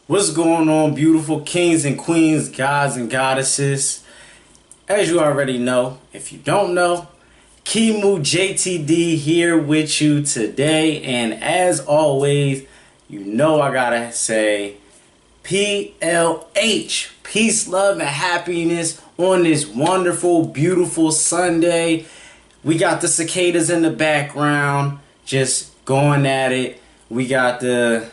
What's going on, beautiful kings and queens, gods and goddesses? As you already know, if you don't know, Kimu JTD here with you today. And as always, you know I gotta say PLH, peace, love, and happiness on this wonderful, beautiful Sunday. We got the cicadas in the background, just going at it. We got the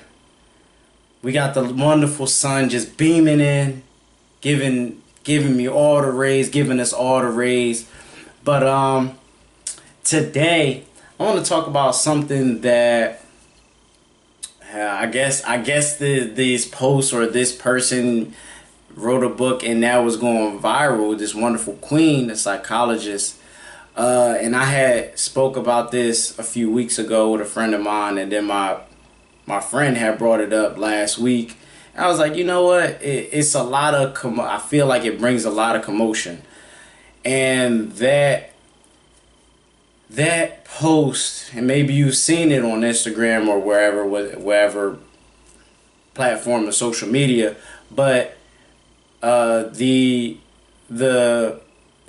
wonderful sun just beaming in, giving me all the rays, giving us all the rays. But today I want to talk about something that these posts or this person wrote a book and that was going viral. This wonderful queen, a psychologist, and I had spoke about this a few weeks ago with a friend of mine, and then my friend had brought it up last week. I was like, you know what? It's a lot of I feel like it brings a lot of commotion, and that post, and maybe you've seen it on Instagram or wherever platform of social media, but the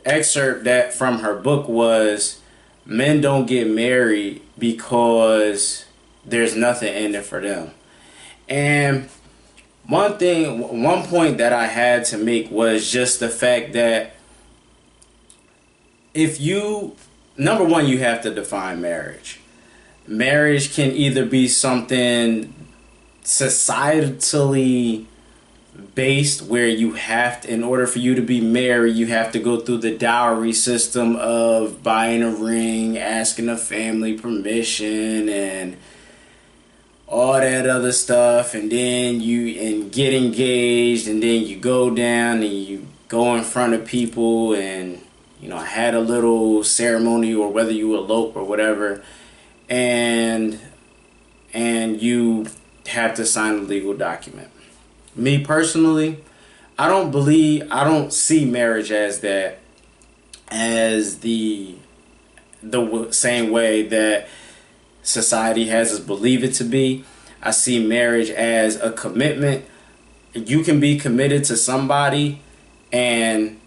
excerpt that from her book was, men don't get married because there's nothing in it for them. And one point that I had to make was just the fact that number one, you have to define marriage. Marriage can either be something societally based, where you have to, in order for you to be married, you have to go through the dowry system of buying a ring, asking a family permission, and all that other stuff, and then you get engaged, and then you go down and you go in front of people, and had a little ceremony, or whether you elope or whatever, and you have to sign a legal document. Me personally, I don't see marriage as that, as the same way that society has us believe it to be. I see marriage as a commitment. You can be committed to somebody and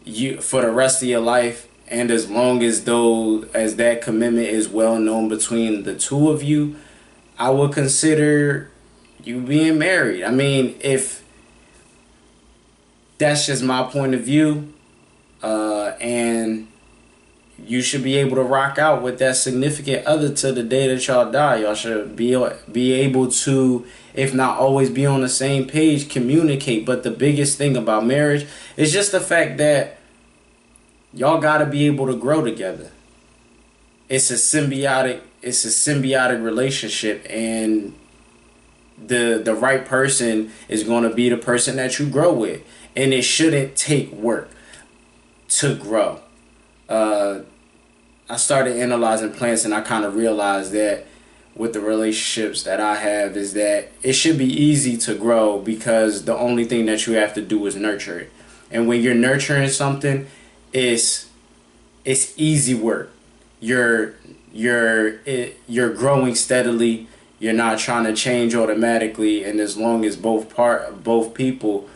you for the rest of your life, and as long as that commitment is well known between the two of you, I would consider you being married. I mean, if that's just my point of view, and you should be able to rock out with that significant other to the day that y'all die. Y'all should be able to, if not always be on the same page, communicate. But the biggest thing about marriage is just the fact that y'all got to be able to grow together. It's a symbiotic relationship, and the right person is going to be the person that you grow with, and it shouldn't take work to grow. I started analyzing plants, and I kind of realized that with the relationships that I have is that it should be easy to grow, because the only thing that you have to do is nurture it. And when you're nurturing something, it's easy work. You're growing steadily. You're not trying to change automatically, and as long as both people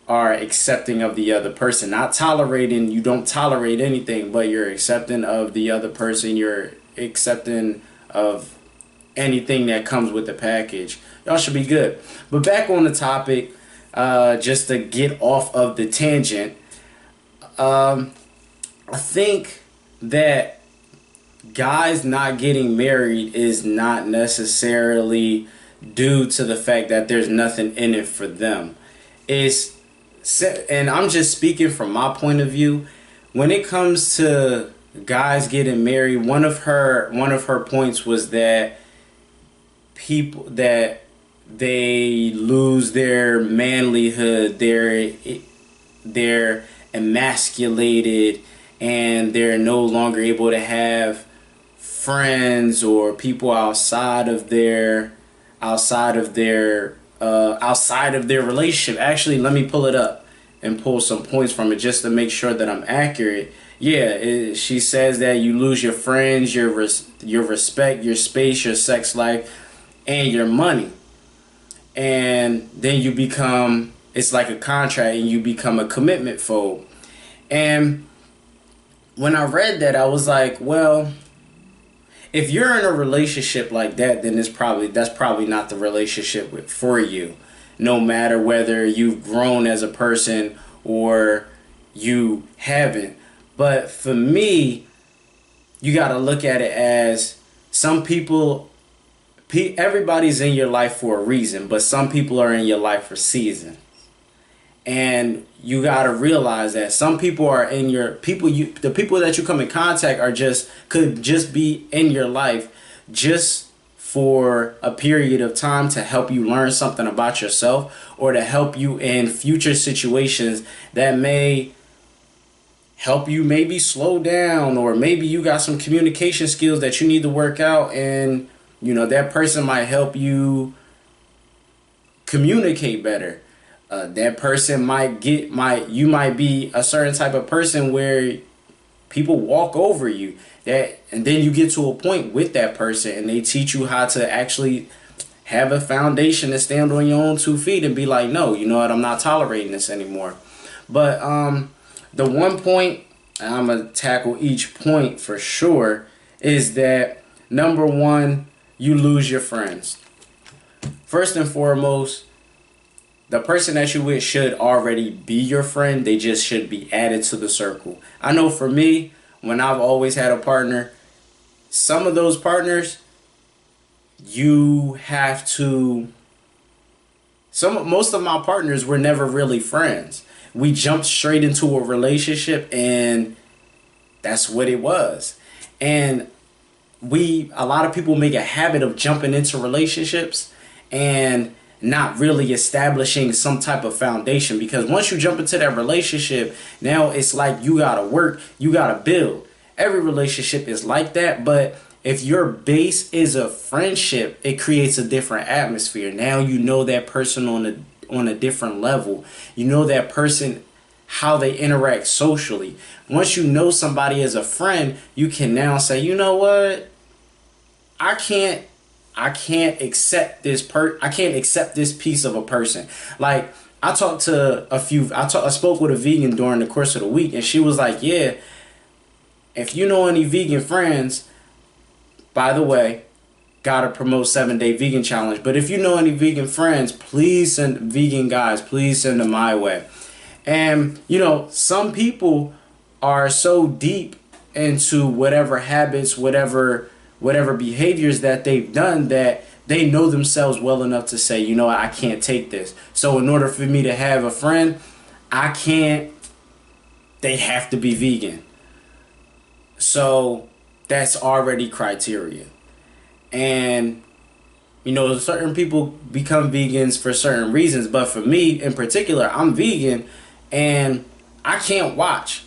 are accepting of the other person, not tolerating. You don't tolerate anything, but you're accepting of the other person. You're accepting of anything that comes with the package. Y'all should be good. But back on the topic, just to get off of the tangent, I think that guys not getting married is not necessarily due to the fact that there's nothing in it for them. And I'm just speaking from my point of view. When it comes to guys getting married, one of her points was that they lose their manlihood, they're emasculated, and they're no longer able to have friends or people outside of their relationship. Actually, let me pull it up and pull some points from it just to make sure that I'm accurate. Yeah, she says that you lose your friends, your respect, your space, your sex life, and your money. and then you become, it's like a contract, and you become a commitment phobe. And when I read that, I was like, well, if you're in a relationship like that, then that's probably not the relationship for you. No matter whether you've grown as a person or you haven't. But for me, you got to look at it as some people, everybody's in your life for a reason, but some people are in your life for seasons. And you got to realize that some people are in your the people that you come in contact could just be in your life just for a period of time to help you learn something about yourself, or to help you in future situations that may help you maybe slow down, or maybe you got some communication skills that you need to work out, and that person might help you communicate better. That person you might be a certain type of person where people walk over you, and then you get to a point with that person and they teach you how to actually have a foundation and stand on your own 2 feet and be like, no, you know what, I'm not tolerating this anymore. But the one point, and I'm gonna tackle each point for sure, is that number one, you lose your friends. First and foremost, the person that you with should already be your friend. They just should be added to the circle. I know for me, when I've always had a partner, some of those partners, most of my partners were never really friends. We jumped straight into a relationship, and that's what it was. And a lot of people make a habit of jumping into relationships and not really establishing some type of foundation, because once you jump into that relationship, now it's like you gotta work, you gotta build. Every relationship is like that, but if your base is a friendship, it creates a different atmosphere. Now you know that person on a different level. You know that person, how they interact socially. Once you know somebody as a friend, you can now say, you know what, I can't accept this piece of a person. Like, I spoke with a vegan during the course of the week, and she was like, yeah, if you know any vegan friends, by the way, gotta promote 7-day vegan challenge, but if you know any vegan friends, please send them my way. And some people are so deep into whatever habits, whatever behaviors that they've done, that they know themselves well enough to say, I can't take this. So in order for me to have a friend, they have to be vegan. So that's already criteria. And certain people become vegans for certain reasons, but for me in particular, I'm vegan, and I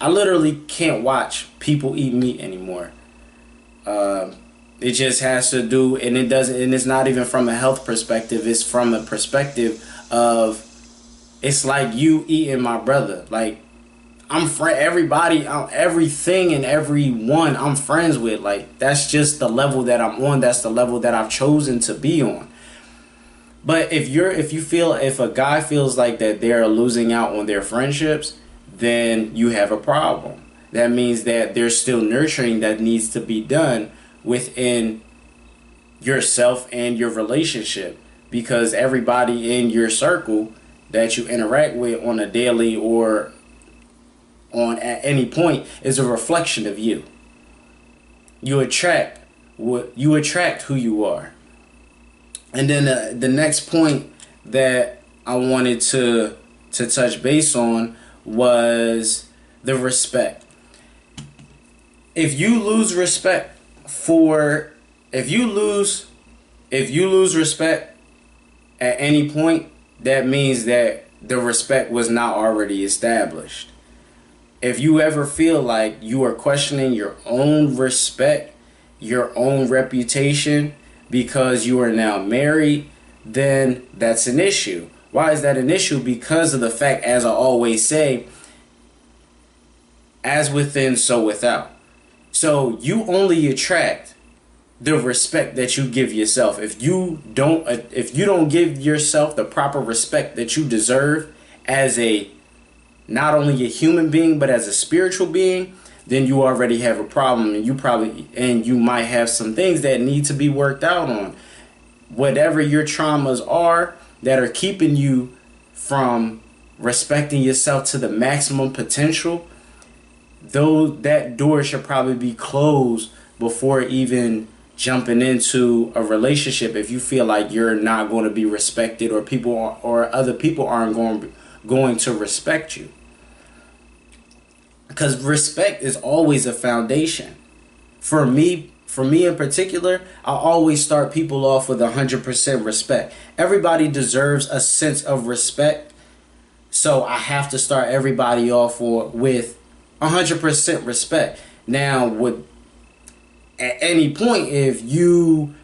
literally can't watch people eat meat anymore. It just has to do, and it's not even from a health perspective. It's from a perspective of, it's like you eating my brother. Like, everything and everyone I'm friends with. Like, that's just the level that I'm on. That's the level that I've chosen to be on. But if a guy feels like that they're losing out on their friendships, then you have a problem. That means that there's still nurturing that needs to be done within yourself and your relationship, because everybody in your circle that you interact with on a daily or at any point is a reflection of you. You attract who you are. And then the next point that I wanted to touch base on was the respect. If you lose respect at any point, that means that the respect was not already established. If you ever feel like you are questioning your own respect, your own reputation, because you are now married, then that's an issue. Why is that an issue? Because of the fact, as I always say, as within, so without. So you only attract the respect that you give yourself. If you don't give yourself the proper respect that you deserve as a not only a human being but as a spiritual being, then you already have a problem, and you might have some things that need to be worked out on. Whatever your traumas are that are keeping you from respecting yourself to the maximum potential, though that door should probably be closed before even jumping into a relationship. If you feel like you're not going to be respected, or other people aren't going to respect you, because respect is always a foundation. For me in particular, I always start people off with 100% respect. Everybody deserves a sense of respect, so I have to start everybody off with 100% respect. Now, at any point, if you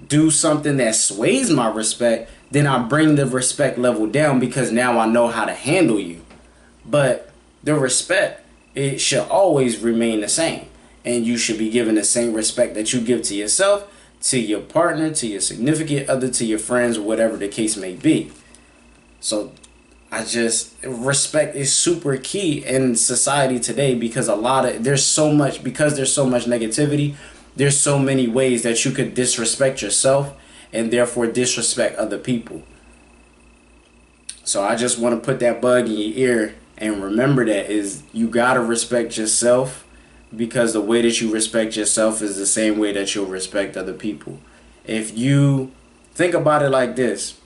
do something that sways my respect, then I bring the respect level down, because now I know how to handle you. But the respect, it should always remain the same. And you should be given the same respect that you give to yourself, to your partner, to your significant other, to your friends, whatever the case may be. So respect is super key in society today, because there's so much negativity. There's so many ways that you could disrespect yourself and therefore disrespect other people. So I just want to put that bug in your ear and remember that is you gotta respect yourself, because the way that you respect yourself is the same way that you'll respect other people. If you think about it like this,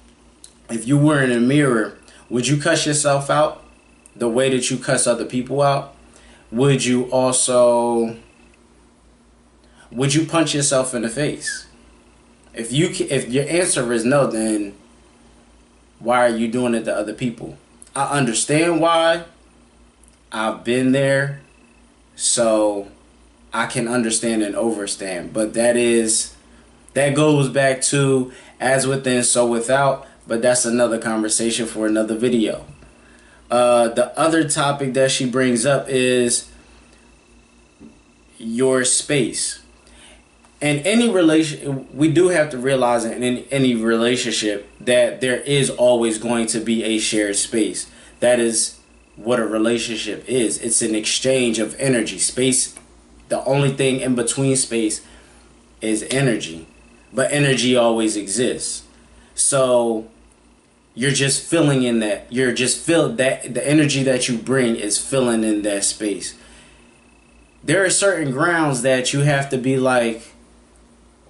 if you were in a mirror, would you cuss yourself out the way that you cuss other people out? Would you punch yourself in the face? If your answer is no, then why are you doing it to other people? I understand why. I've been there, so I can understand and overstand. But that goes back to as within, so without. But that's another conversation for another video. The other topic that she brings up is your space. And any we do have to realize in any relationship that there is always going to be a shared space. That is what a relationship is. It's an exchange of energy. Space, the only thing in between space is energy. But energy always exists. So you're just filling in that. The energy that you bring is filling in that space. There are certain grounds that you have to be like,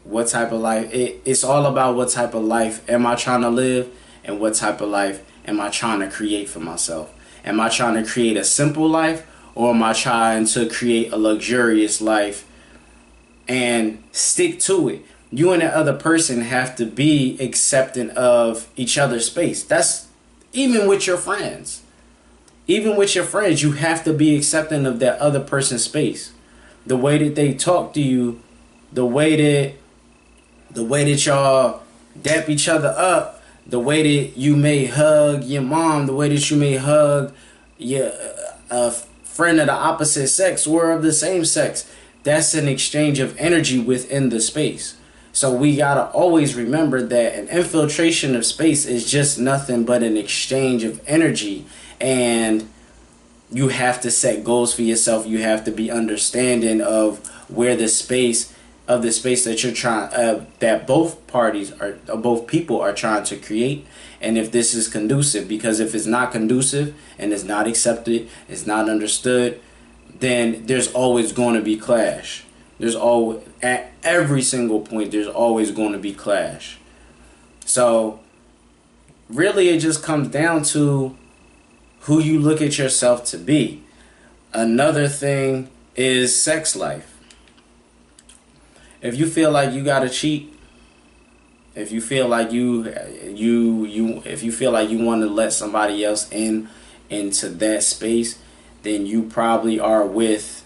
what type of life? It's all about what type of life am I trying to live, and what type of life am I trying to create for myself? Am I trying to create a simple life, or am I trying to create a luxurious life and stick to it? You and the other person have to be accepting of each other's space. That's even with your friends. Even with your friends, you have to be accepting of that other person's space. The way that they talk to you, the way that y'all dap each other up, the way that you may hug your mom, the way that you may hug your friend of the opposite sex or of the same sex. That's an exchange of energy within the space. So we gotta always remember that an infiltration of space is just nothing but an exchange of energy, and you have to set goals for yourself. You have to be understanding of where the space that you're trying, that both people are trying to create, and if this is conducive. Because if it's not conducive and it's not accepted, it's not understood, then there's always going to be clash. There's always, at every single point, there's always going to be clash. So really it just comes down to who you look at yourself to be. Another thing is sex life. If you feel like you gotta cheat, if you feel like if you feel like you want to let somebody else into that space, then you probably are with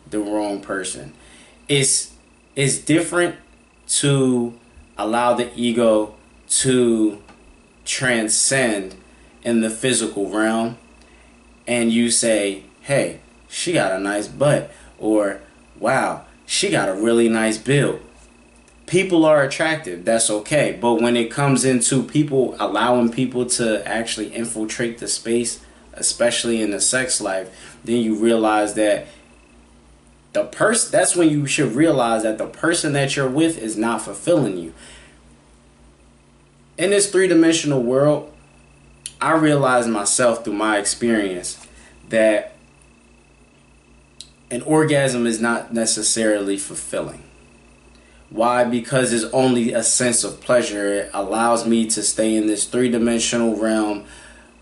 the wrong person. It's different to allow the ego to transcend in the physical realm, and you say, hey, she got a nice butt, or wow, she got a really nice build. People are attractive, that's okay. But when it comes into people allowing people to actually infiltrate the space, especially in the sex life, then you realize that that's when you should realize that the person that you're with is not fulfilling you. In this three-dimensional world, I realized myself through my experience that an orgasm is not necessarily fulfilling. Why? Because it's only a sense of pleasure. It allows me to stay in this three-dimensional realm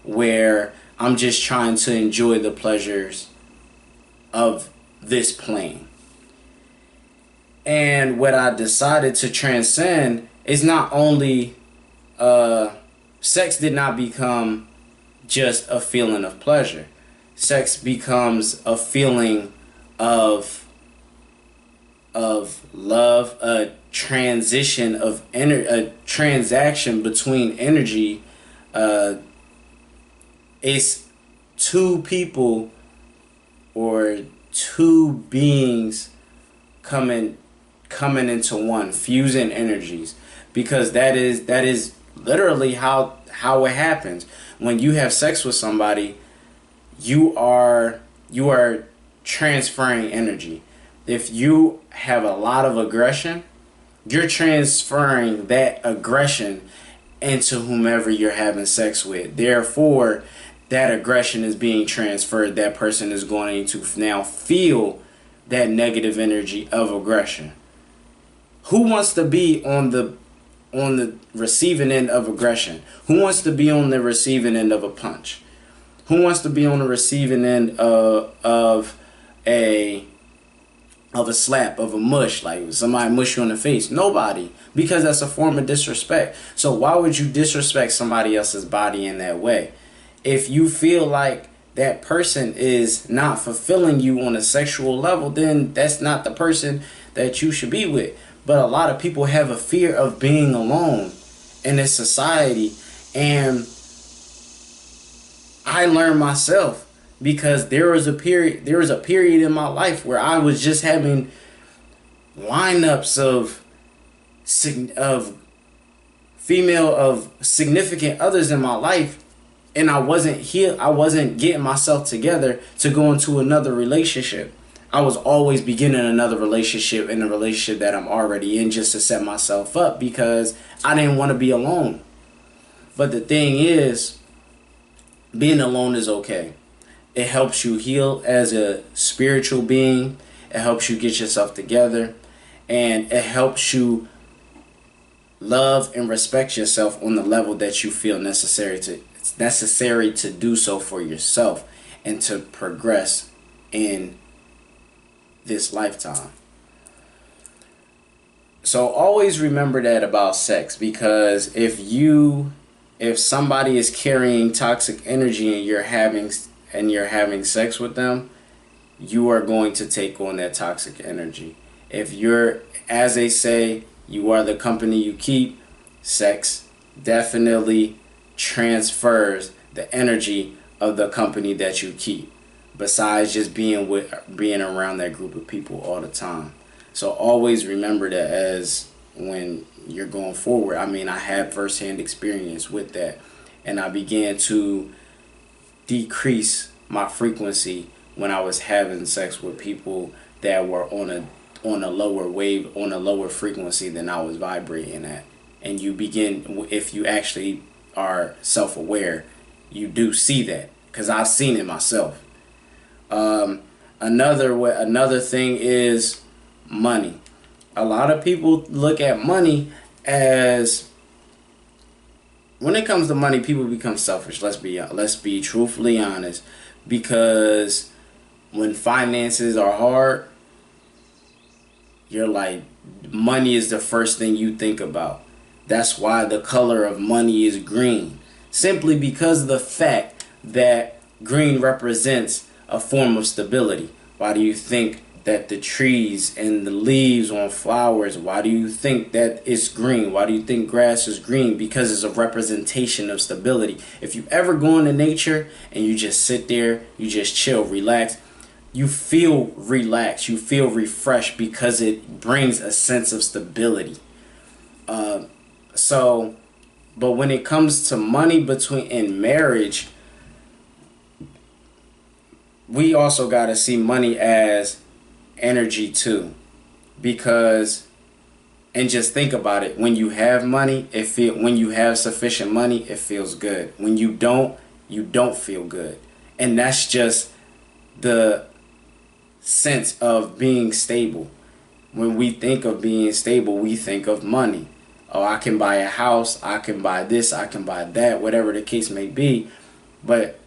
where I'm just trying to enjoy the pleasures of this plane. And what I decided to transcend is not only sex did not become just a feeling of pleasure. Sex becomes a feeling of love, a transition of a transaction between energy. It's two people or two beings coming into one, fusing energies, because that is literally how it happens. When you have sex with somebody, you are transferring energy. If you have a lot of aggression, you're transferring that aggression into whomever you're having sex with. Therefore, that aggression is being transferred. That person is going to now feel that negative energy of aggression. Who wants to be on the receiving end of aggression? Who wants to be on the receiving end of a punch? Who wants to be on the receiving end of a slap, of a mush, like somebody mush you in the face? Nobody, because that's a form of disrespect. So why would you disrespect somebody else's body in that way? If you feel like that person is not fulfilling you on a sexual level, then that's not the person that you should be with. But a lot of people have a fear of being alone in this society, and I learned myself, because there was a period in my life where I was just having lineups of significant others in my life, and I wasn't getting myself together to go into another relationship. I was always beginning another relationship in a relationship that I'm already in, just to set myself up, because I didn't want to be alone. But the thing is, being alone is okay. It helps you heal as a spiritual being. It helps you get yourself together. And it helps you love and respect yourself on the level that you feel necessary to do so for yourself and to progress in this lifetime. So always remember that about sex, because if somebody is carrying toxic energy and you're having sex with them, you are going to take on that toxic energy. If you're, as they say, you are the company you keep, sex definitely transfers the energy of the company that you keep, besides just being around that group of people all the time. So always remember that as when you're going forward. I mean, I had firsthand experience with that, and I began to decrease my frequency when I was having sex with people that were on a lower wave, on a lower frequency than I was vibrating at. And you begin, if you actually are self-aware, you do see that, because I've seen it myself. Another thing is money. A lot of people look at money as, when it comes to money, people become selfish. Let's be truthfully honest, because when finances are hard, you're like, money is the first thing you think about. That's why the color of money is green, simply because of the fact that green represents a form of stability. Why do you think that the trees and the leaves on flowers, why do you think that it's green? Why do you think grass is green? Because it's a representation of stability. If you ever go into nature and you just sit there, you just chill, relax, you feel relaxed, you feel refreshed, because it brings a sense of stability. So, but when it comes to money in marriage, we also got to see money as energy too, because, and just think about it, when you have money, when you have sufficient money, it feels good. When you don't feel good. And that's just the sense of being stable. When we think of being stable, we think of money. Oh, I can buy a house, I can buy this, I can buy that, whatever the case may be. But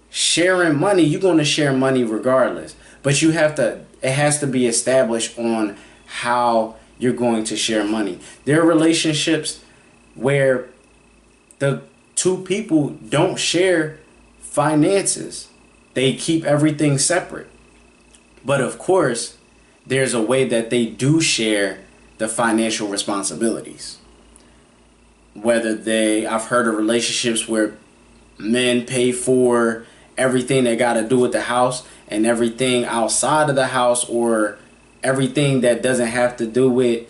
sharing money, you're going to share money regardless. But it has to be established on how you're going to share money. There are relationships where the two people don't share finances. They keep everything separate. But of course, there's a way that they do share the financial responsibilities. I've heard of relationships where men pay for everything that got to do with the house, and everything outside of the house, or everything that doesn't have to do with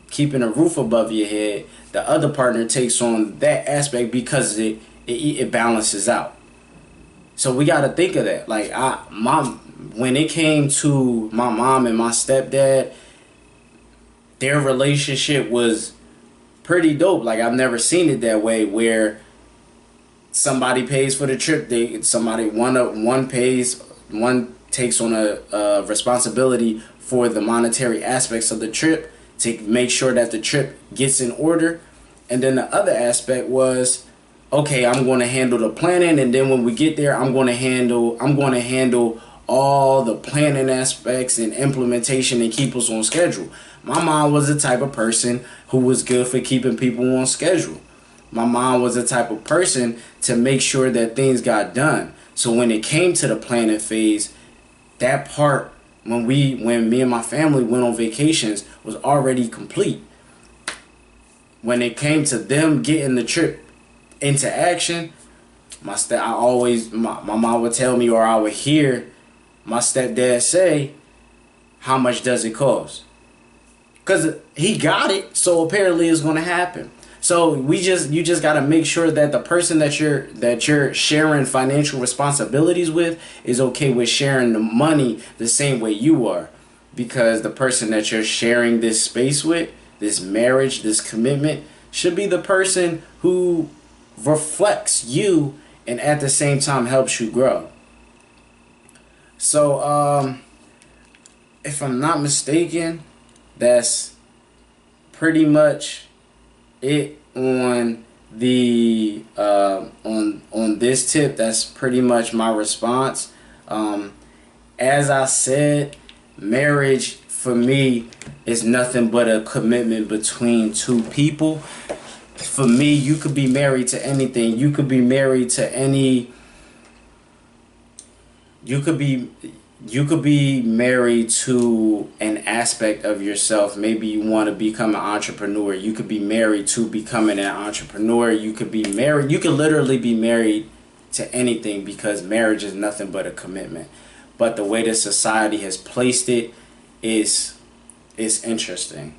keeping a roof above your head, the other partner takes on that aspect because it balances out. So we got to think of that. Like when it came to my mom and my stepdad, their relationship was pretty dope. Like, I've never seen it that way, where somebody pays for the trip. One takes on a responsibility for the monetary aspects of the trip to make sure that the trip gets in order. And then the other aspect was, okay, I'm going to handle the planning, and then when we get there, I'm going to handle all the planning aspects and implementation and keep us on schedule. My mom was the type of person who was good for keeping people on schedule. My mom was the type of person to make sure that things got done. So when it came to the planning phase, that part, when me and my family went on vacations, was already complete. When it came to them getting the trip into action, my mom would tell me, or I would hear my stepdad say, "How much does it cost?" Because he got it, so apparently it's going to happen. So you just got to make sure that the person that you're sharing financial responsibilities with is okay with sharing the money the same way you are, because the person that you're sharing this space with, this marriage, this commitment, should be the person who reflects you and at the same time helps you grow. So if I'm not mistaken, that's pretty much it on the on this tip. That's pretty much my response. As I said, marriage for me is nothing but a commitment between two people. For me, you could be married to anything. You could be married to any. You could be married to an aspect of yourself. Maybe you want to become an entrepreneur. You could be married to becoming an entrepreneur. You could literally be married to anything, because marriage is nothing but a commitment. But the way that society has placed it is interesting.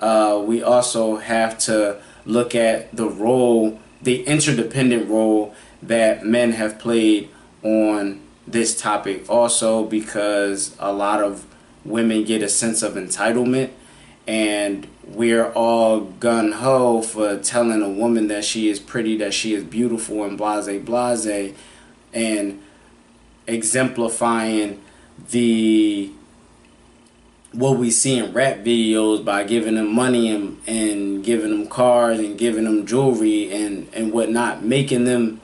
We also have to look at the interdependent role that men have played on this topic also, because a lot of women get a sense of entitlement, and we're all gun-ho for telling a woman that she is pretty, that she is beautiful, and blase, and exemplifying what we see in rap videos by giving them money and giving them cars and giving them jewelry and whatnot, making them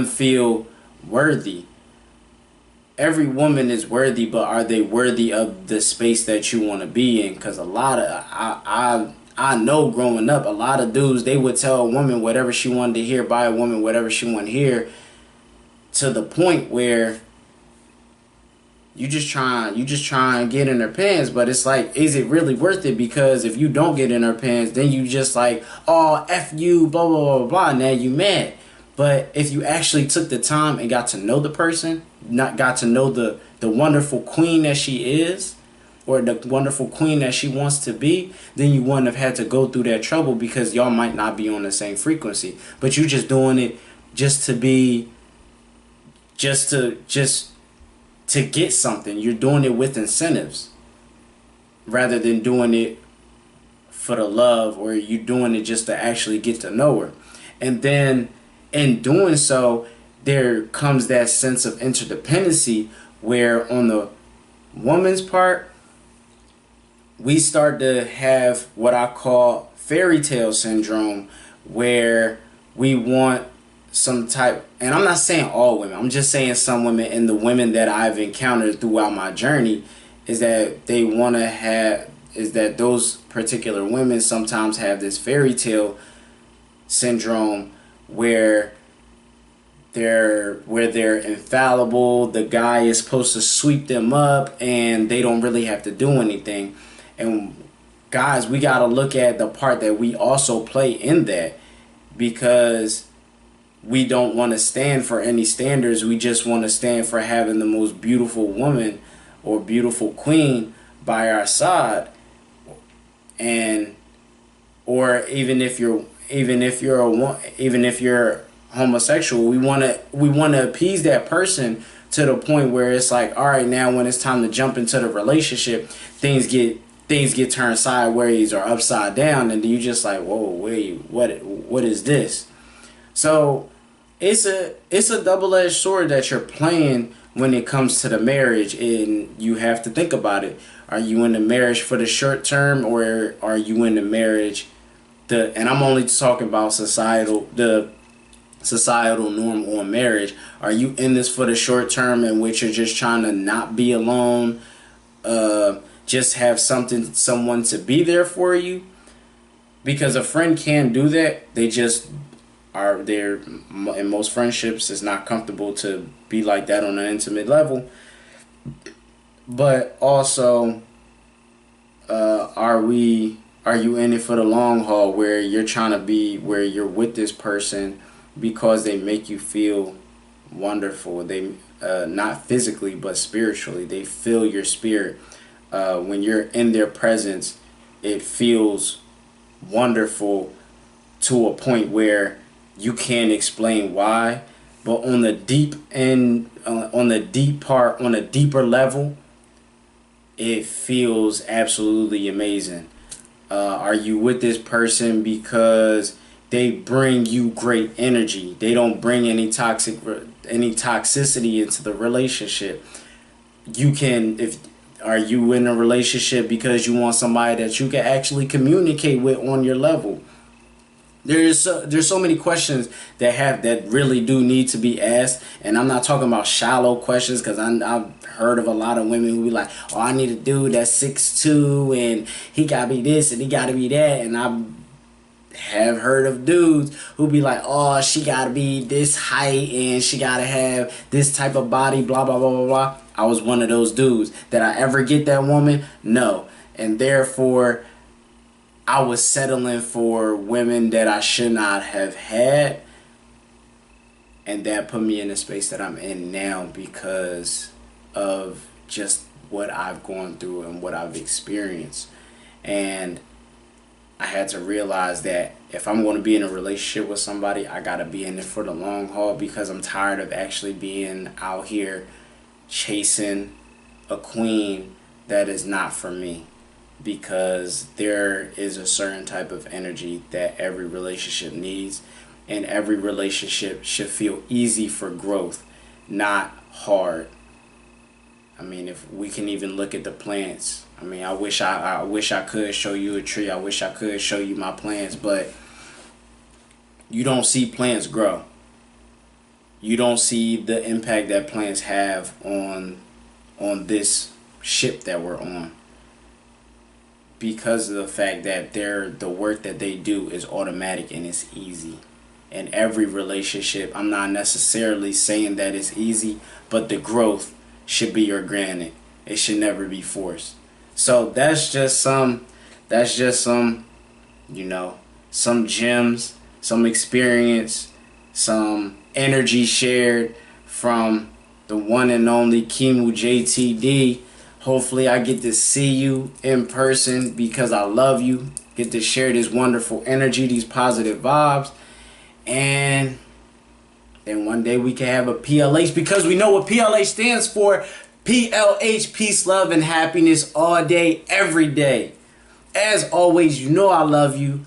feel worthy. Every woman is worthy, but are they worthy of the space that you want to be in? Because I know growing up, a lot of dudes, they would tell a woman whatever she wanted to hear, buy a woman whatever she wanted to hear, to the point where you just try and get in her pants. But it's like, is it really worth it? Because if you don't get in her pants, then you just like, oh, F you, blah, blah, blah, blah, now you mad. But if you actually took the time and got to know the person, got to know the wonderful queen that she is, or the wonderful queen that she wants to be, then you wouldn't have had to go through that trouble, because y'all might not be on the same frequency. But you just doing it just to be, just to get something. You're doing it with incentives rather than doing it for the love, or you doing it just to actually get to know her. And then in doing so, there comes that sense of interdependency, where on the woman's part, we start to have what I call fairy tale syndrome, where we want some type, and I'm not saying all women, I'm just saying some women, and the women that I've encountered throughout my journey, is that they want to have, is that those particular women sometimes have this fairy tale syndrome, where they're infallible, the guy is supposed to sweep them up, and they don't really have to do anything. And guys, we got to look at the part that we also play in that, because we don't want to stand for any standards. We just want to stand for having the most beautiful woman or beautiful queen by our side. And or even if you're homosexual, we want to appease that person to the point where it's like, all right, now when it's time to jump into the relationship, things get turned sideways or upside down, and you just like, whoa, wait, what is this? So it's a double-edged sword that you're playing when it comes to the marriage, and you have to think about it. Are you in the marriage for the short term, or are you in the marriage and I'm only talking about the societal norm on marriage. Are you in this for the short term, in which you're just trying to not be alone, just have someone to be there for you? Because a friend can do that. They just are there. In most friendships, it's not comfortable to be like that on an intimate level. But also, are you in it for the long haul, where you're trying to be, where you're with this person because they make you feel wonderful? They not physically but spiritually. They fill your spirit. When you're in their presence, it feels wonderful to a point where you can't explain why. But on the deep end, on the deep part, on a deeper level, it feels absolutely amazing. Are you with this person because they bring you great energy? They don't bring any toxicity into the relationship. Are you in a relationship because you want somebody that you can actually communicate with on your level? There's so many questions that really do need to be asked, and I'm not talking about shallow questions, because I've heard of a lot of women who be like, oh, I need a dude that's 6'2", and he gotta be this and he gotta be that, and I have heard of dudes who be like, oh, she gotta be this height and she gotta have this type of body, blah blah blah blah blah. I was one of those dudes. Did I ever get that woman? No, and therefore I was settling for women that I should not have had, and that put me in the space that I'm in now because of just what I've gone through and what I've experienced. And I had to realize that if I'm going to be in a relationship with somebody, I got to be in it for the long haul, because I'm tired of actually being out here chasing a queen that is not for me. Because there is a certain type of energy that every relationship needs, and every relationship should feel easy for growth, not hard. I mean, if we can even look at the plants. I mean, I wish I could show you a tree. I wish I could show you my plants, but you don't see plants grow. You don't see the impact that plants have on this ship that we're on, because of the fact that the work that they do is automatic and it's easy. In every relationship, I'm not necessarily saying that it's easy, but the growth should be organic. It should never be forced. So that's just some, some gems, some experience, some energy shared from the one and only Kimu JTD. Hopefully I get to see you in person because I love you. Get to share this wonderful energy, these positive vibes. And then one day we can have a PLH, because we know what PLH stands for. PLH, peace, love, and happiness all day, every day. As always, you know I love you.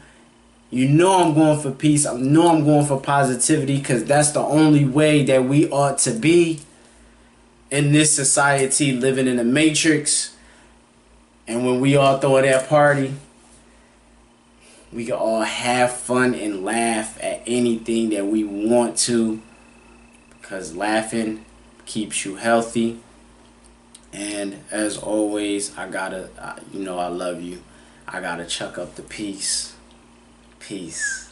You know I'm going for peace. I know I'm going for positivity, because that's the only way that we ought to be in this society, living in a matrix. And when we all throw that party, we can all have fun and laugh at anything that we want to, because laughing keeps you healthy. And as always, you know I love you. I gotta chuck up the peace. Peace.